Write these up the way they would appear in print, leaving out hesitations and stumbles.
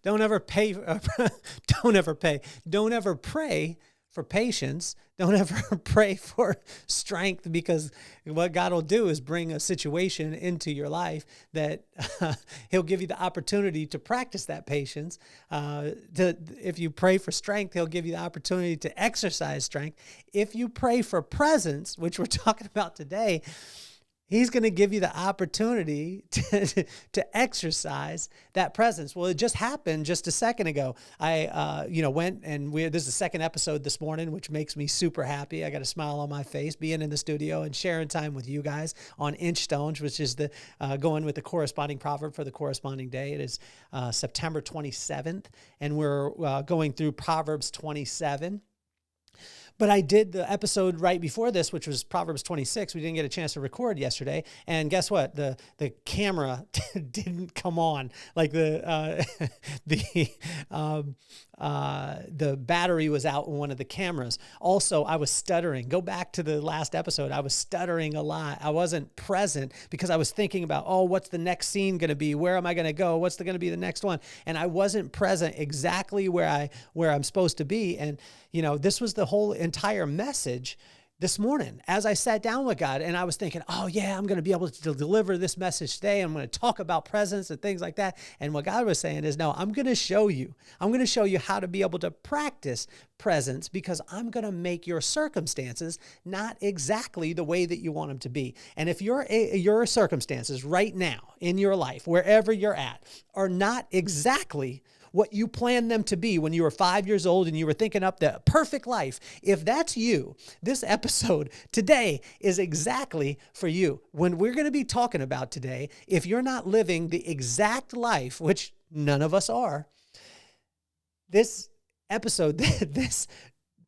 Don't ever pay. Don't ever pay. Don't ever pray for patience. Don't ever pray for strength, because what God will do is bring a situation into your life that he'll give you the opportunity to practice that patience. If you pray for strength, he'll give you the opportunity to exercise strength. If you pray for presence, which we're talking about today, he's going to give you the opportunity to exercise that presence. Well, it just happened just a second ago. I went and this is the second episode this morning, which makes me super happy. I got a smile on my face being in the studio and sharing time with you guys on Inchstones, which is the going with the corresponding proverb for the corresponding day. It is September 27th, and we're going through Proverbs 27. But I did the episode right before this, which was Proverbs 26. We didn't get a chance to record yesterday. And guess what? The camera didn't come on. Like the battery was out in one of the cameras. Also, I was stuttering. Go back to the last episode. I was stuttering a lot. I wasn't present because I was thinking about, what's the next scene going to be? Where am I going to go? What's going to be the next one? And I wasn't present exactly where I'm supposed to be. And, this was the whole entire message this morning as I sat down with God, and I was thinking, I'm going to be able to deliver this message today. I'm going to talk about presence and things like that. And what God was saying is, no, I'm going to show you how to be able to practice presence, because I'm going to make your circumstances not exactly the way that you want them to be. And if your circumstances right now in your life, wherever you're at, are not exactly what you planned them to be when you were 5 years old and you were thinking up the perfect life, if that's you, this episode today is exactly for you. When we're going to be talking about today, if you're not living the exact life, which none of us are, this episode, this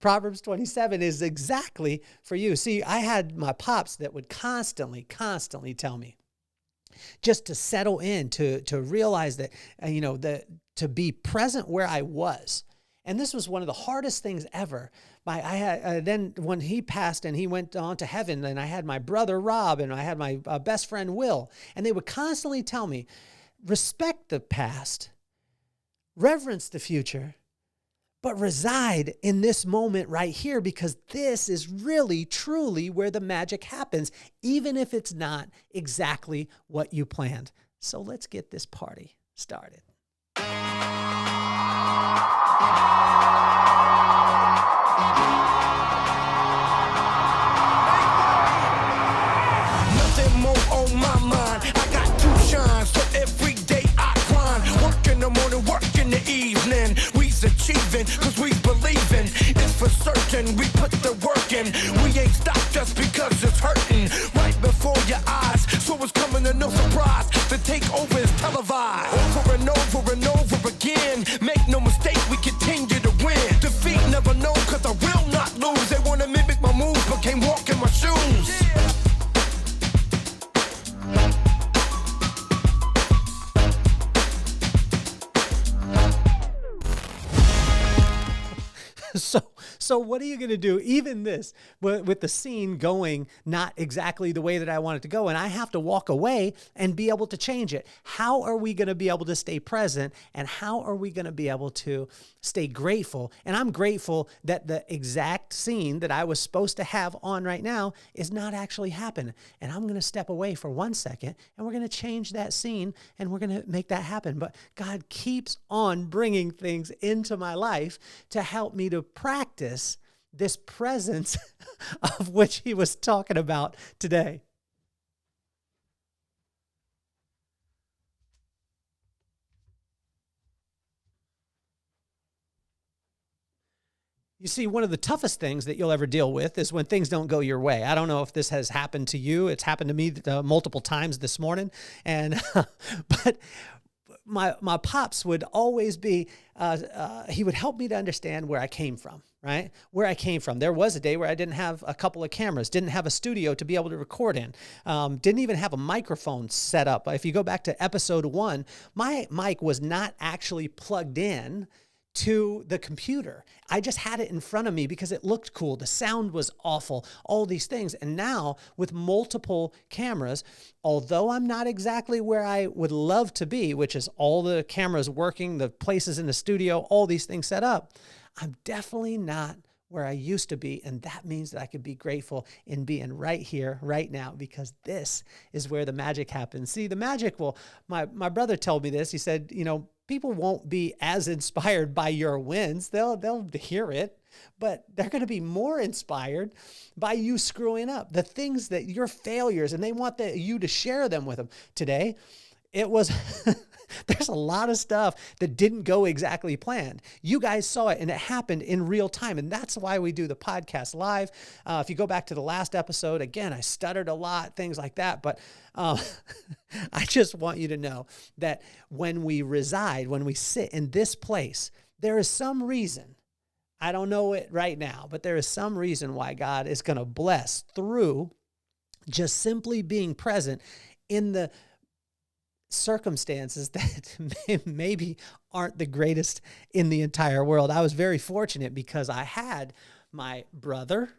Proverbs 27 is exactly for you. See, I had my pops that would constantly tell me, just to settle in, to realize that, to be present where I was. And this was one of the hardest things ever. Then when he passed and he went on to heaven, then I had my brother Rob and I had my best friend Will, and they would constantly tell me, respect the past, reverence the future, but reside in this moment right here, because this is really, truly where the magic happens, even if it's not exactly what you planned. So let's get this party started. Nothing more on my mind. I got two shines, so every day I climb. Work in the morning, work in the evening. We's achieving, cause we believing. It's for certain, we put the work in. We ain't stopped just because it's hurting. Right before your eyes, so it's coming to no surprise. The takeover is televised. Over and over and over again. Make no mistake, we continue to win. Defeat never know, cause I will not lose. They wanna mimic my moves, but can't walk in my shoes. So what are you going to do? Even this, with the scene going not exactly the way that I want it to go, and I have to walk away and be able to change it. How are we going to be able to stay present, and how are we going to be able to stay grateful? And I'm grateful that the exact scene that I was supposed to have on right now is not actually happening. And I'm going to step away for 1 second, and we're going to change that scene, and we're going to make that happen. But God keeps on bringing things into my life to help me to practice this presence of which he was talking about today. You see, one of the toughest things that you'll ever deal with is when things don't go your way. I don't know if this has happened to you. It's happened to me multiple times this morning. And but my pops would always be, he would help me to understand where I came from, right? Where I came from. There was a day where I didn't have a couple of cameras, didn't have a studio to be able to record in, didn't even have a microphone set up. If you go back to episode 1, my mic was not actually plugged in to the computer. I just had it in front of me because it looked cool. The sound was awful, all these things. And now with multiple cameras, although I'm not exactly where I would love to be, which is all the cameras working, the places in the studio, all these things set up, I'm definitely not where I used to be. And that means that I could be grateful in being right here, right now, because this is where the magic happens. See, the magic my brother told me this. He said, people won't be as inspired by your wins. They'll hear it, but they're going to be more inspired by you screwing up, the things that your failures, and they want you to share them with them. Today, it was, there's a lot of stuff that didn't go exactly planned. You guys saw it, and it happened in real time. And that's why we do the podcast live. If you go back to the last episode, again, I stuttered a lot, things like that. But I just want you to know that when we sit in this place, there is some reason, I don't know it right now, but there is some reason why God is going to bless through just simply being present in the circumstances that maybe aren't the greatest in the entire world. I was very fortunate because I had my brother,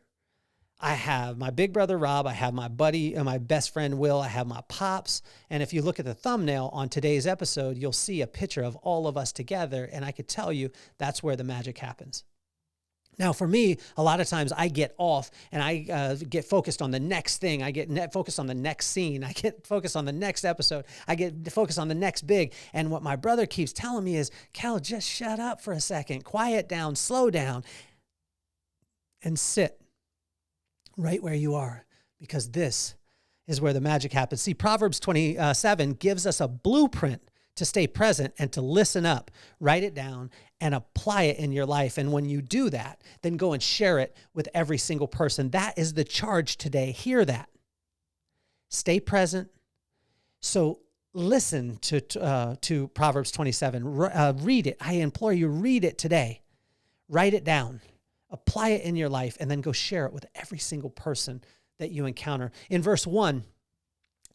I have my big brother, Rob, I have my buddy and my best friend, Will, I have my pops. And if you look at the thumbnail on today's episode, you'll see a picture of all of us together. And I could tell you that's where the magic happens. Now, for me, a lot of times I get off and I get focused on the next thing. I get focused on the next scene. I get focused on the next episode. I get focused on the next big. And what my brother keeps telling me is, Kel, just shut up for a second, quiet down, slow down, and sit right where you are, because this is where the magic happens. See, Proverbs 27 gives us a blueprint to stay present and to listen up, write it down, and apply it in your life. And when you do that, then go and share it with every single person. That is the charge today. Hear that. Stay present. So listen to Proverbs 27. Read it. I implore you, read it today. Write it down. Apply it in your life, and then go share it with every single person that you encounter. In verse 1,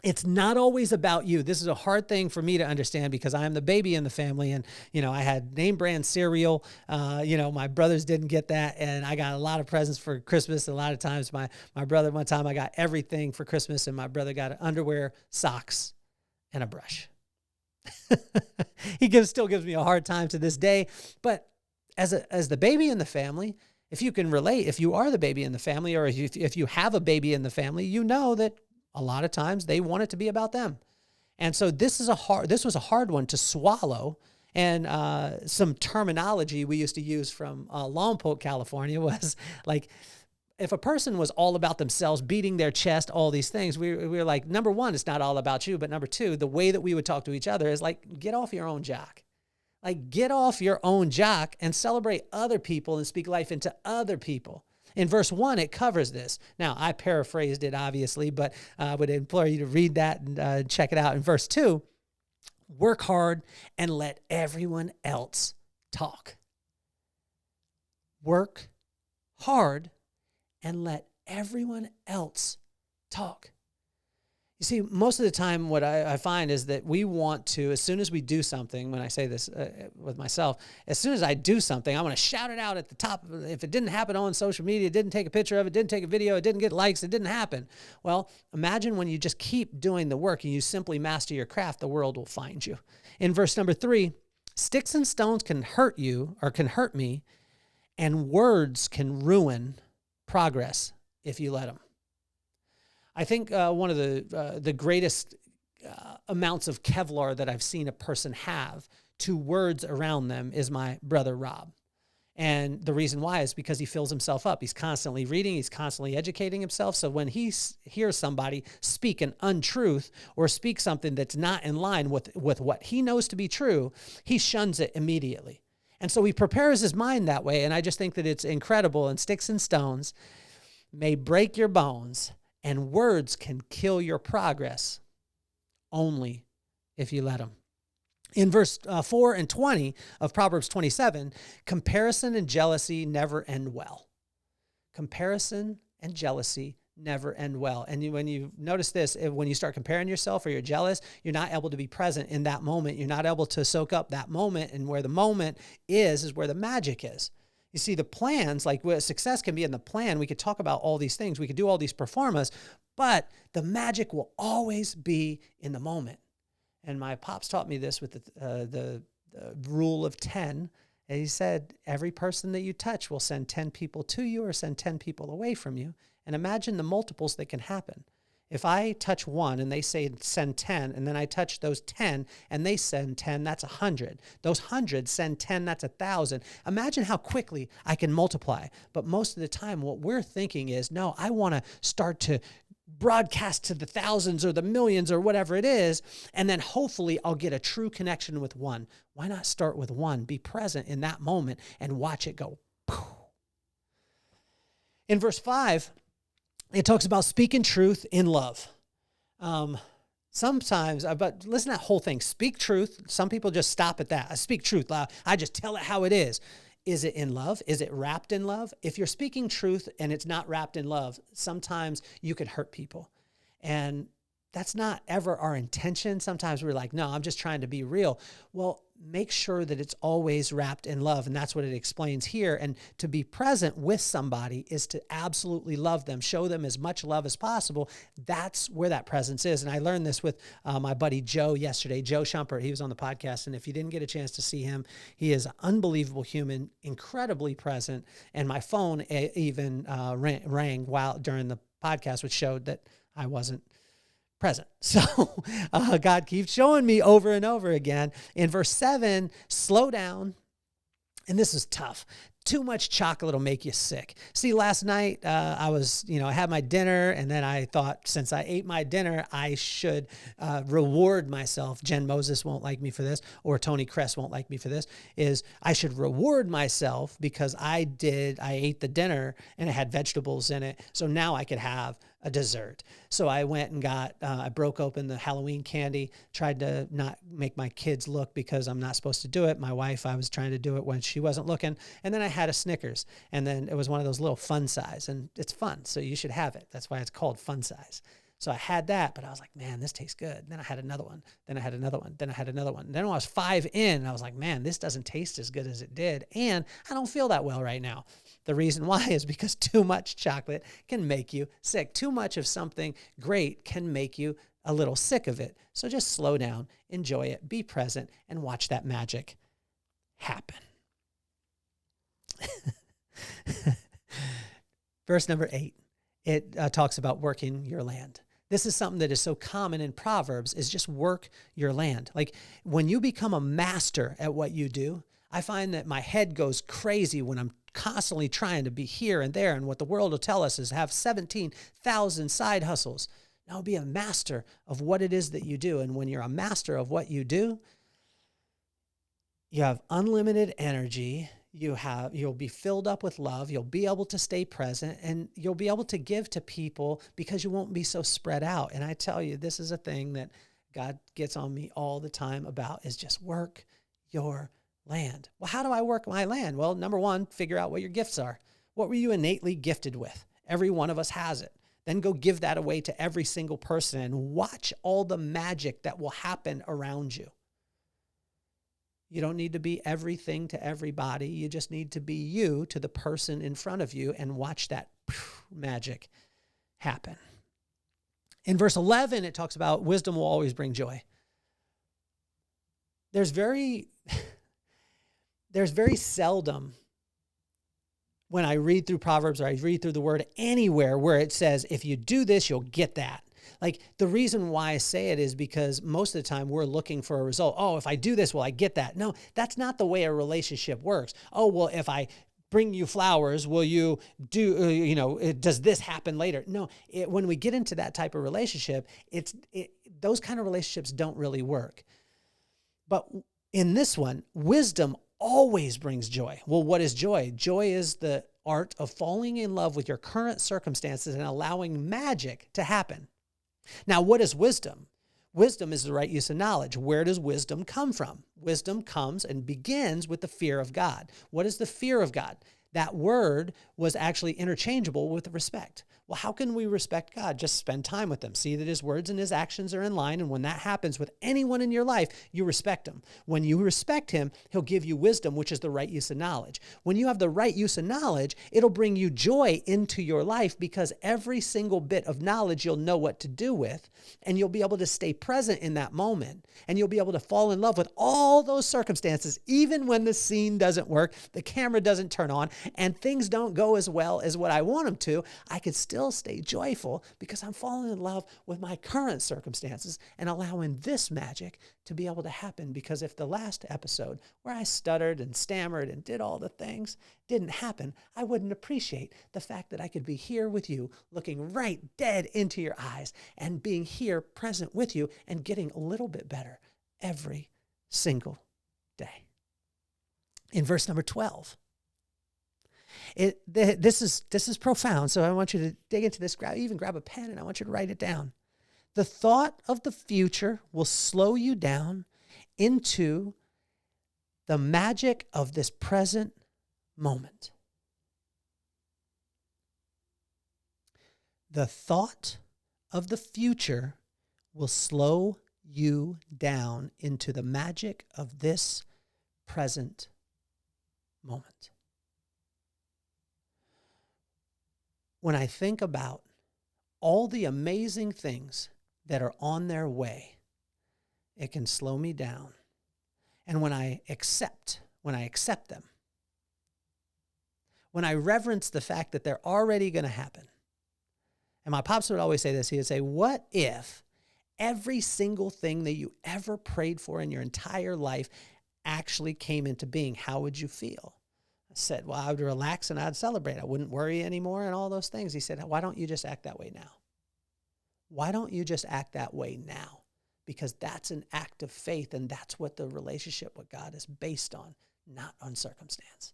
it's not always about you. This is a hard thing for me to understand because I am the baby in the family, and I had name brand cereal. My brothers didn't get that, and I got a lot of presents for Christmas. A lot of times, my brother, one time I got everything for Christmas, and my brother got underwear, socks, and a brush. He still gives me a hard time to this day, but as the baby in the family, if you can relate, if you are the baby in the family, or if you have a baby in the family, you know that a lot of times they want it to be about them. And so this was a hard one to swallow. And some terminology we used to use from Lompoc, California was like, if a person was all about themselves, beating their chest, all these things, we were like, number one, it's not all about you. But number two, the way that we would talk to each other is like, get off your own jock. Like, get off your own jock and celebrate other people and speak life into other people. In verse 1, it covers this. Now, I paraphrased it, obviously, but I would implore you to read that and check it out. In verse 2, work hard and let everyone else talk. Work hard and let everyone else talk. You see, most of the time what I find is that we want to, as soon as we do something, when I say this with myself, as soon as I do something, I want to shout it out at the top. If it didn't happen on social media, didn't take a picture of it, didn't take a video, it didn't get likes, it didn't happen. Well, imagine when you just keep doing the work and you simply master your craft, the world will find you. In verse number 3, sticks and stones can hurt you or can hurt me, and words can ruin progress if you let them. I think one of the greatest amounts of Kevlar that I've seen a person have to words around them is my brother, Rob. And the reason why is because he fills himself up. He's constantly reading. He's constantly educating himself. So when he hears somebody speak an untruth or speak something that's not in line with what he knows to be true, he shuns it immediately. And so he prepares his mind that way. And I just think that it's incredible. And sticks and stones may break your bones, and words can kill your progress only if you let them. In verse 4 and 20 of Proverbs 27, comparison and jealousy never end well. Comparison and jealousy never end well. And when you notice this, when you start comparing yourself or you're jealous, you're not able to be present in that moment. You're not able to soak up that moment. And where the moment is where the magic is. You see, the plans, like success can be in the plan. We could talk about all these things. We could do all these performas, but the magic will always be in the moment. And my pops taught me this with the rule of 10. And he said, every person that you touch will send 10 people to you or send 10 people away from you. And imagine the multiples that can happen. If I touch one and they say send 10, and then I touch those 10 and they send 10, that's 100. Those 100 send 10, that's 1,000. Imagine how quickly I can multiply. But most of the time, what we're thinking is, no, I want to start to broadcast to the thousands or the millions or whatever it is, and then hopefully I'll get a true connection with one. Why not start with one? Be present in that moment and watch it go. In verse 5, it talks about speaking truth in love. Sometimes, but listen to that whole thing. Speak truth. Some people just stop at that. I speak truth. I just tell it how it is. Is it in love? Is it wrapped in love? If you're speaking truth and it's not wrapped in love, sometimes you could hurt people. And that's not ever our intention. Sometimes we're like, no, I'm just trying to be real. Well, make sure that it's always wrapped in love. And that's what it explains here. And to be present with somebody is to absolutely love them, show them as much love as possible. That's where that presence is. And I learned this with my buddy Joe yesterday, Joe Shumpert. He was on the podcast. And if you didn't get a chance to see him, he is an unbelievable human, incredibly present. And my phone even rang during the podcast, which showed that I wasn't present. So God keeps showing me over and over again. In verse 7, slow down. And this is tough. Too much chocolate will make you sick. See, last night I had my dinner, and then I thought, since I ate my dinner, I should reward myself. Jen Moses won't like me for this, or Tony Kress won't like me for this, is I should reward myself because I ate the dinner and it had vegetables in it. So now I could have a dessert. So I went and I broke open the Halloween candy, tried to not make my kids look because I'm not supposed to do it. My wife, I was trying to do it when she wasn't looking. And then I had a Snickers, and then it was one of those little fun size, and it's fun. So you should have it. That's why it's called fun size. So I had that, but I was like, man, this tastes good. Then I had another one. Then I had another one. Then I had another one. Then when I was 5 in, I was like, man, this doesn't taste as good as it did. And I don't feel that well right now. The reason why is because too much chocolate can make you sick. Too much of something great can make you a little sick of it. So just slow down, enjoy it, be present, and watch that magic happen. Verse number 8, it talks about working your land. This is something that is so common in Proverbs, is just work your land. Like when you become a master at what you do, I find that my head goes crazy when I'm constantly trying to be here and there. And what the world will tell us is have 17,000 side hustles. Now be a master of what it is that you do. And when you're a master of what you do, you have unlimited energy. You'll be filled up with love. You'll be able to stay present, and you'll be able to give to people because you won't be so spread out. And I tell you, this is a thing that God gets on me all the time about, is just work your land. Well, how do I work my land? Well, number one, figure out what your gifts are. What were you innately gifted with? Every one of us has it. Then go give that away to every single person and watch all the magic that will happen around you. You don't need to be everything to everybody. You just need to be you to the person in front of you and watch that magic happen. In verse 11, it talks about wisdom will always bring joy. There's very seldom when I read through Proverbs or I read through the word anywhere where it says, if you do this, you'll get that. Like, the reason why I say it is because most of the time we're looking for a result. Oh, if I do this, will I get that? No, that's not the way a relationship works. Oh, well, if I bring you flowers, will you do, does this happen later? No, when we get into that type of relationship, those kind of relationships don't really work. But in this one, wisdom always brings joy. Well, what is joy? Joy is the art of falling in love with your current circumstances and allowing magic to happen. Now, what is wisdom? Wisdom is the right use of knowledge. Where does wisdom come from? Wisdom comes and begins with the fear of God. What is the fear of God? that word was actually interchangeable with respect. Well, how can we respect God? Just spend time with him. See that his words and his actions are in line. And when that happens with anyone in your life, you respect him. When you respect him, he'll give you wisdom, which is the right use of knowledge. When you have the right use of knowledge, it'll bring you joy into your life because every single bit of knowledge you'll know what to do with, and you'll be able to stay present in that moment, and you'll be able to fall in love with all those circumstances, even when the scene doesn't work, the camera doesn't turn on, and things don't go as well as what I want them to. I could still stay joyful because I'm falling in love with my current circumstances and allowing this magic to be able to happen. Because if the last episode where I stuttered and stammered and did all the things didn't happen, I wouldn't appreciate the fact that I could be here with you, looking right dead into your eyes and being here present with you and getting a little bit better every single day. In verse number 12, this is profound, so I want you to dig into this. Grab a pen, and I want you to write it down. The thought of the future will slow you down into the magic of this present moment. The thought of the future will slow you down into the magic of this present moment. When I think about all the amazing things that are on their way, it can slow me down. And when I accept them, when I reverence the fact that they're already going to happen. And my pops would always say this. He would say, what if every single thing that you ever prayed for in your entire life actually came into being? How would you feel? Said, well, I would relax and I'd celebrate. I wouldn't worry anymore and all those things. He said, why don't you just act that way now? Why don't you just act that way now? Because that's an act of faith, and that's what the relationship with God is based on, not on circumstance.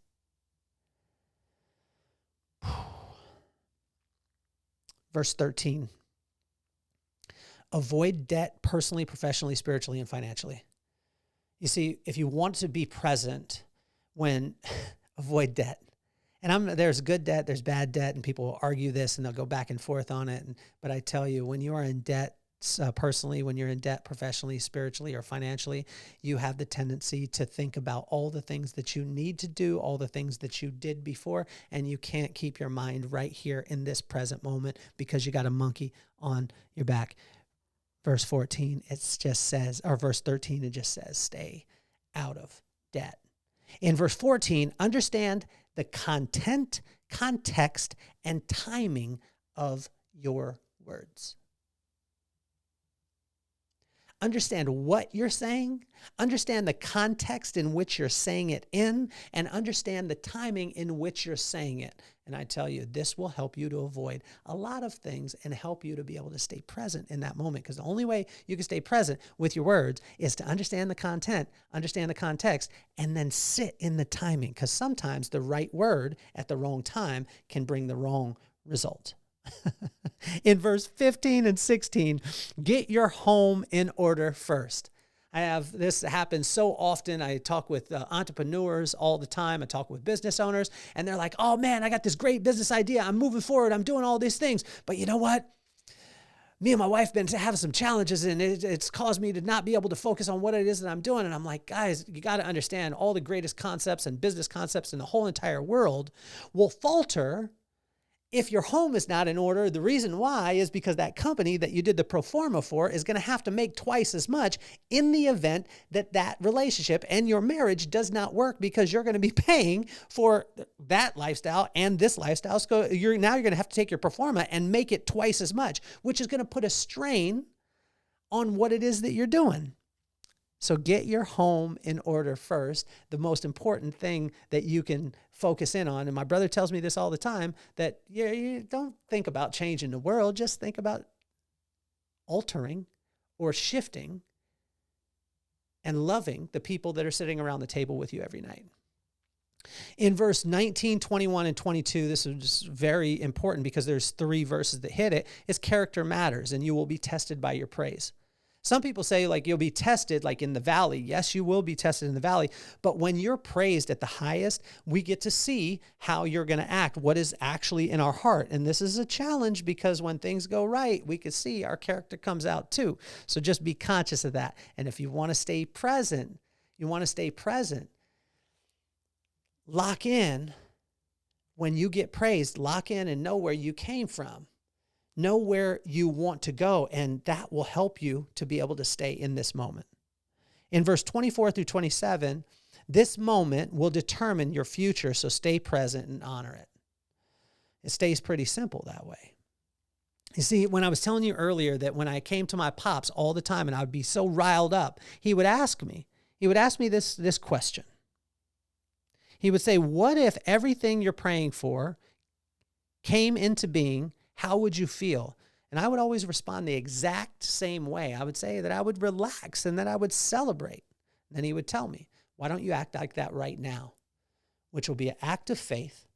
Verse 13. Avoid debt personally, professionally, spiritually, and financially. You see, if you want to be present when avoid debt. And there's good debt, there's bad debt, and people will argue this and they'll go back and forth on it. But I tell you, when you are in debt personally, when you're in debt professionally, spiritually, or financially, you have the tendency to think about all the things that you need to do, all the things that you did before, and you can't keep your mind right here in this present moment because you got a monkey on your back. Verse 14, it just says, or verse 13, it just says, stay out of debt. In verse 14, understand the content, context, and timing of your words. Understand what you're saying, understand the context in which you're saying it in, and understand the timing in which you're saying it. And I tell you, this will help you to avoid a lot of things and help you to be able to stay present in that moment. Because the only way you can stay present with your words is to understand the content, understand the context, and then sit in the timing. Because sometimes the right word at the wrong time can bring the wrong result. In verse 15 and 16, get your home in order first. This happens so often. I talk with entrepreneurs all the time. I talk with business owners, and they're like, oh man, I got this great business idea. I'm moving forward. I'm doing all these things. But you know what? Me and my wife been having some challenges, and it's caused me to not be able to focus on what it is that I'm doing. And I'm like, guys, you got to understand, all the greatest concepts and business concepts in the whole entire world will falter if your home is not in order. The reason why is because that company that you did the pro forma for is going to have to make twice as much in the event that that relationship and your marriage does not work, because you're going to be paying for that lifestyle and this lifestyle. So you're going to have to take your pro forma and make it twice as much, which is going to put a strain on what it is that you're doing. So get your home in order first, the most important thing that you can focus in on. And my brother tells me this all the time, that you don't think about changing the world, just think about altering or shifting and loving the people that are sitting around the table with you every night. In verse 19, 21, and 22, this is just very important because there's 3 verses that hit it. It's character matters, and you will be tested by your praise. Some people say like you'll be tested like in the valley. Yes, you will be tested in the valley. But when you're praised at the highest, we get to see how you're going to act, what is actually in our heart. And this is a challenge because when things go right, we can see our character comes out too. So just be conscious of that. And if you want to stay present, lock in. When you get praised, lock in and know where you came from. Know where you want to go, and that will help you to be able to stay in this moment. In verse 24 through 27, this moment will determine your future, so stay present and honor it. It stays pretty simple that way. You see, when I was telling you earlier that when I came to my pops all the time and I would be so riled up, he would ask me this question. He would say, what if everything you're praying for came into being? How would you feel? And I would always respond the exact same way. I would say that I would relax and that I would celebrate. And then he would tell me, why don't you act like that right now? Which will be an act of faith.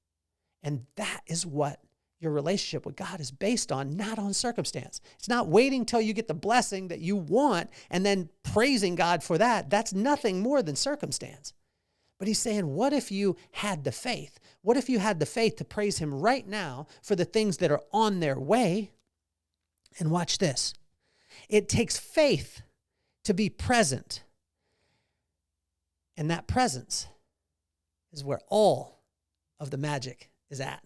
And that is what your relationship with God is based on, not on circumstance. It's not waiting till you get the blessing that you want and then praising God for that. That's nothing more than circumstance. But he's saying, what if you had the faith? What if you had the faith to praise him right now for the things that are on their way? And watch this. It takes faith to be present. And that presence is where all of the magic is at.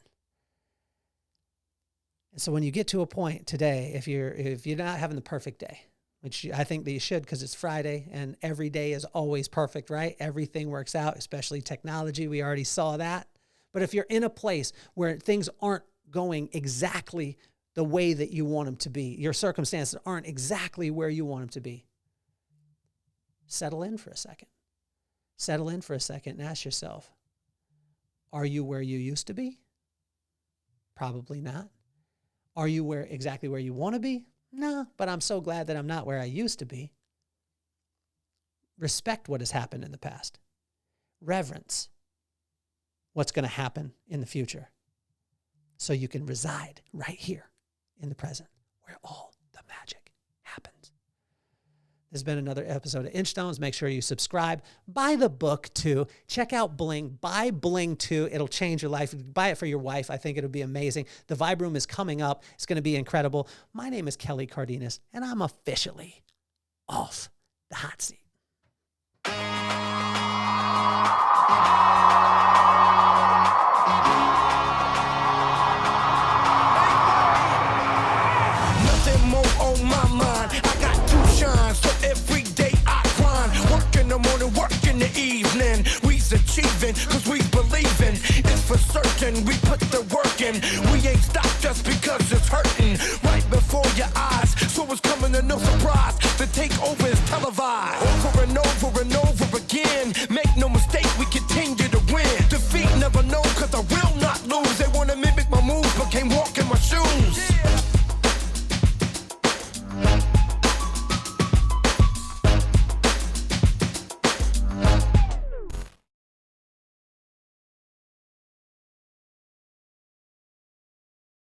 And so when you get to a point today, if you're not having the perfect day, which I think that you should because it's Friday and every day is always perfect, right? Everything works out, especially technology. We already saw that. But if you're in a place where things aren't going exactly the way that you want them to be, your circumstances aren't exactly where you want them to be, settle in for a second. Settle in for a second and ask yourself, are you where you used to be? Probably not. Are you exactly where you want to be? No, but I'm so glad that I'm not where I used to be. Respect what has happened in the past. Reverence what's going to happen in the future so you can reside right here in the present where all the magic happens. This has been another episode of Inchstones. Make sure you subscribe. Buy the book too. Check out Bling. Buy Bling too. It'll change your life. Buy it for your wife. I think it'll be amazing. The Vibe Room is coming up. It's going to be incredible. My name is Kelly Cardenas, and I'm officially off the hot seat. Nothing more on my mind. I got two shines, so every day I climb. Work in the morning, work in the evening. We's achieving, cause we believing. It's for certain, we put